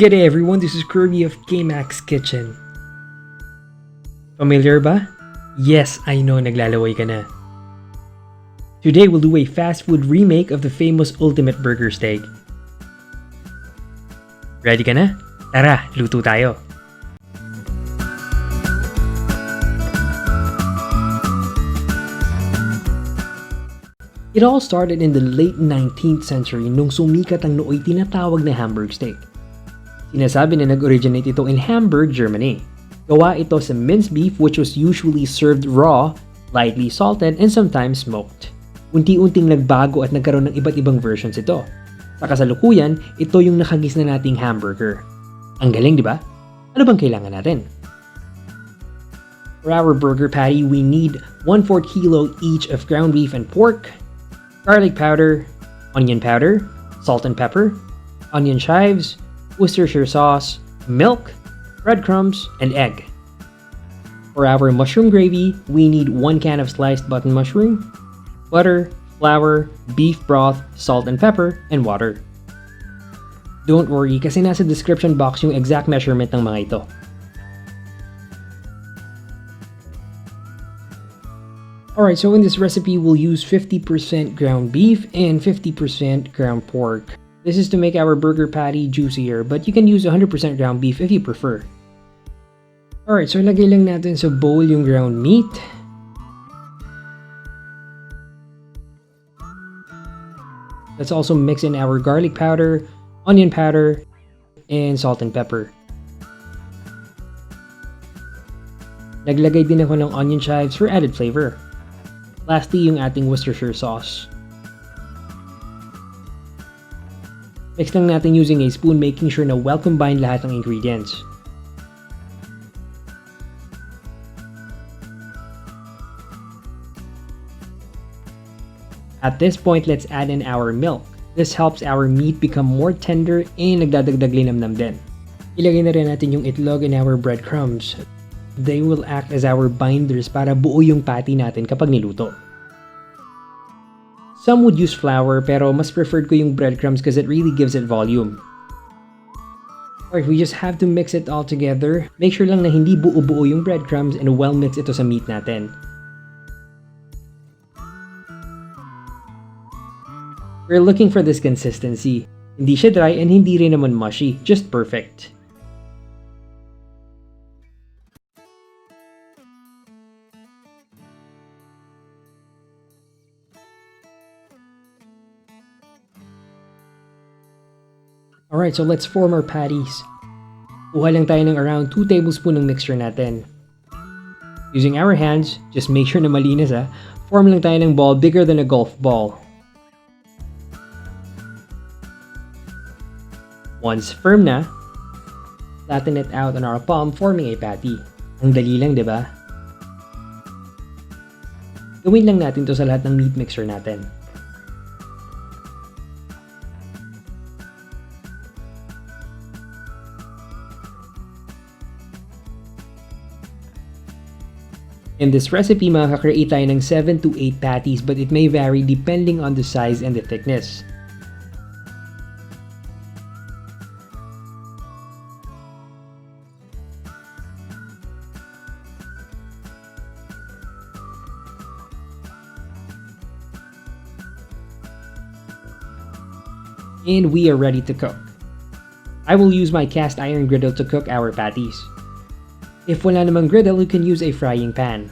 G'day everyone, this is Kirby of kmacs Kitchen. Familiar ba? Yes, I know naglalaway ka na. Today we'll do a fast food remake of the famous ultimate burger steak. Ready ka na? Tara, luto tayo! It all started in the late 19th century nung sumikat ang noo'y tinatawag na Hamburg steak. Sinasabi na nag-originate ito in Hamburg, Germany. Gawa ito sa minced beef which was usually served raw, lightly salted, and sometimes smoked. Unti-unting nagbago at nagkaroon ng iba't ibang versions ito. Sa kasalukuyan, ito yung nakagisnan nating hamburger. Ang galing, di ba? Ano bang kailangan natin? For our burger patty, we need 1/4 kilo each of ground beef and pork, garlic powder, onion powder, salt and pepper, onion chives, Worcestershire sauce, milk, breadcrumbs, and egg. For our mushroom gravy, we need 1 can of sliced button mushroom, butter, flour, beef broth, salt and pepper, and water. Don't worry kasi nasa description box yung exact measurement ng mga ito. Alright, so in this recipe, we'll use 50% ground beef and 50% ground pork. This is to make our burger patty juicier, but you can use 100% ground beef if you prefer. Alright, so lagay lang natin sa bowl yung ground meat. Let's also mix in our garlic powder, onion powder, and salt and pepper. Naglagay din ako ng onion chives for added flavor. Lastly, yung ating Worcestershire sauce. Mix lang natin using a spoon, making sure na well combined lahat ng ingredients. At this point, let's add in our milk. This helps our meat become more tender and nagdadagdag linamnam din. Ilagay na rin natin yung itlog and our breadcrumbs. They will act as our binders para buo yung patty natin kapag niluto. Some would use flour pero mas preferred ko yung breadcrumbs because it really gives it volume. Alright, we just have to mix it all together. Make sure lang na hindi buo-buo yung breadcrumbs and well mix ito sa meat natin. We're looking for this consistency. Hindi siya dry and hindi rin naman mushy, just perfect. Alright, so let's form our patties. Kuha lang tayo ng around 2 tablespoons ng mixture natin. Using our hands, just make sure na malinis form lang tayo ng ball bigger than a golf ball. Once firm na, flatten it out on our palm, forming a patty. Ang dali lang, di ba? Gawin lang natin to sa lahat ng meat mixture natin. In this recipe, makaka-create tayo ng 7 to 8 patties, but it may vary depending on the size and the thickness. And we are ready to cook. I will use my cast iron griddle to cook our patties. If wala namang griddle, you can use a frying pan.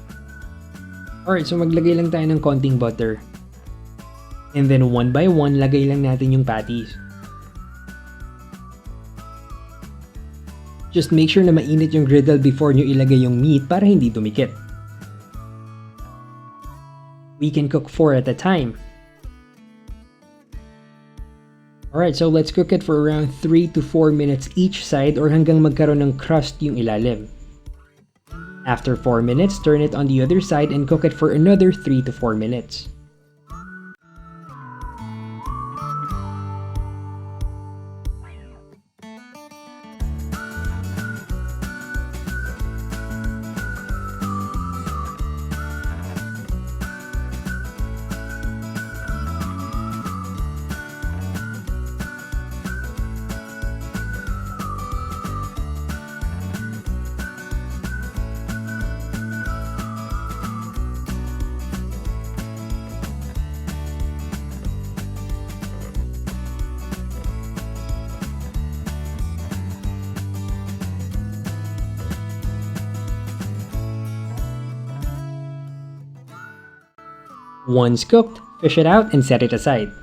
Alright, so maglagay lang tayo ng konting butter. And then one by one, lagay lang natin yung patties. Just make sure na mainit yung griddle before nyo ilagay yung meat para hindi dumikit. We can cook 4 at a time. Alright, so let's cook it for around 3 to 4 minutes each side or hanggang magkaroon ng crust yung ilalim. After 4 minutes, turn it on the other side and cook it for another 3 to 4 minutes. Once cooked, fish it out and set it aside.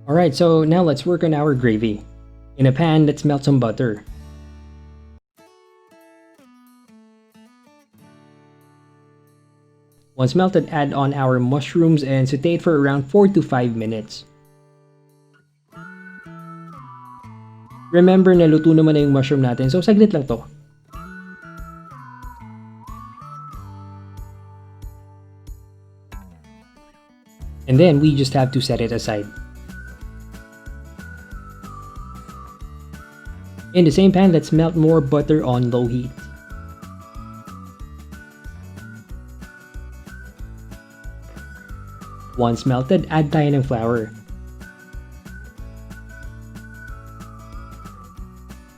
Alright, so now let's work on our gravy. In a pan, let's melt some butter. Once melted, add on our mushrooms and saute it for around 4 to 5 minutes. Remember na luto naman na yung mushroom natin, so saglit lang to. And then we just have to set it aside. In the same pan, let's melt more butter on low heat. Once melted, add tayo ng flour.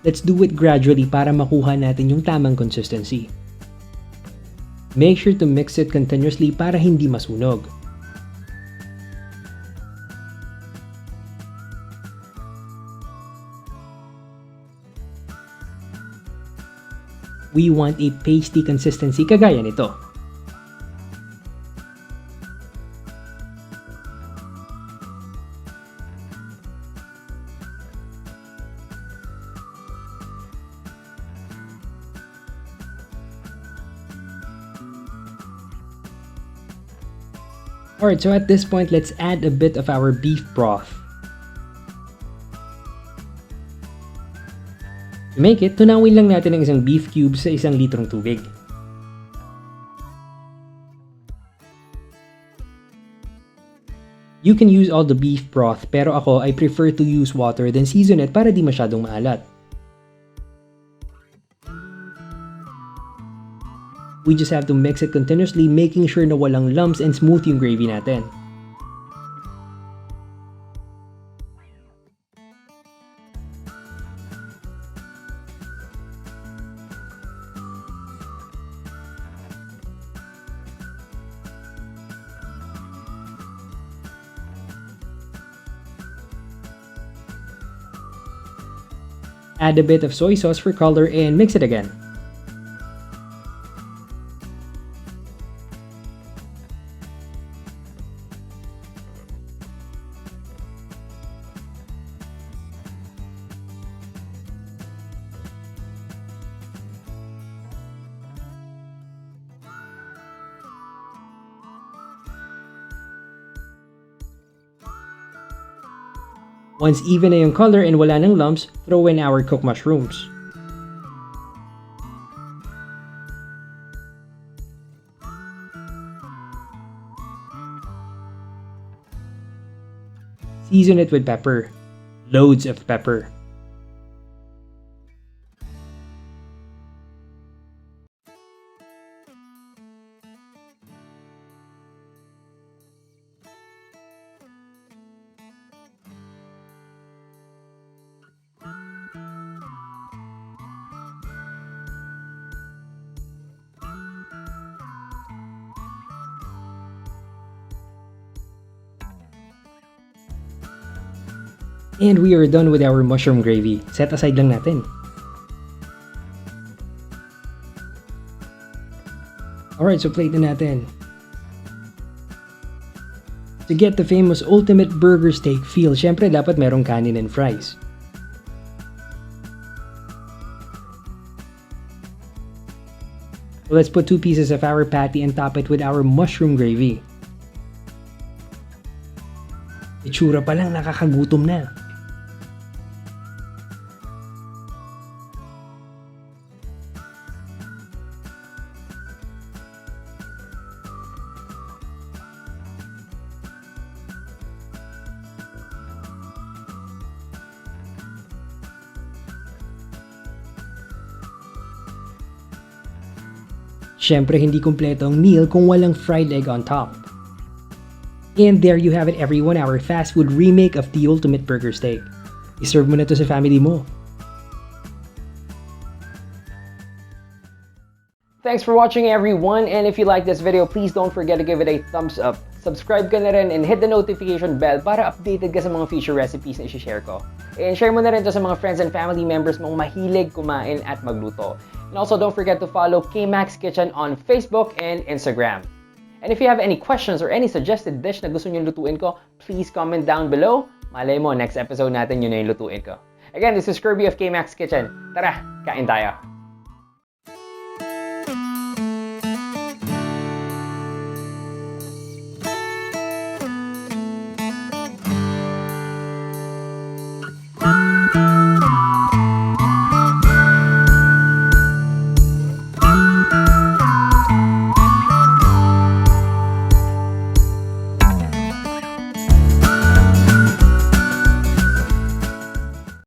Let's do it gradually para makuha natin yung tamang consistency. Make sure to mix it continuously para hindi masunog. We want a pasty consistency kagaya nito. Alright, so at this point, let's add a bit of our beef broth. To make it, tunawin lang natin ang isang beef cube sa 1 litrong tubig. You can use all the beef broth, pero ako, I prefer to use water then season it para di masyadong maalat. We just have to mix it continuously, making sure na walang lumps and smooth yung gravy natin. Add a bit of soy sauce for color and mix it again. Once even na yung color and wala ng lumps, throw in our cooked mushrooms. Season it with pepper. Loads of pepper. And we are done with our mushroom gravy. Set aside lang natin. Alright, so plate na natin. To get the famous ultimate burger steak feel, syempre dapat merong kanin and fries. So let's put 2 pieces of our patty and top it with our mushroom gravy. Itsura pa lang nakakagutom na. Syempre hindi kumpleto ang meal kung walang fried egg on top. And there you have it everyone, our fast food remake of the ultimate burger steak. I-serve mo na to sa family mo. Thanks for watching everyone, and if you like this video, please don't forget to give it a thumbs up. Subscribe ka na rin and hit the notification bell para updated ka sa mga future recipes na i-share ko. And share mo na rin to sa mga friends and family members mong mahilig kumain at magluto. And also don't forget to follow kmacs Kitchen on Facebook and Instagram. And if you have any questions or any suggested dish na gusto nyo lutuin ko, please comment down below. Malay mo, next episode natin yun na yung lutuin ko. Again, this is Kirby of kmacs Kitchen. Tara, kain tayo!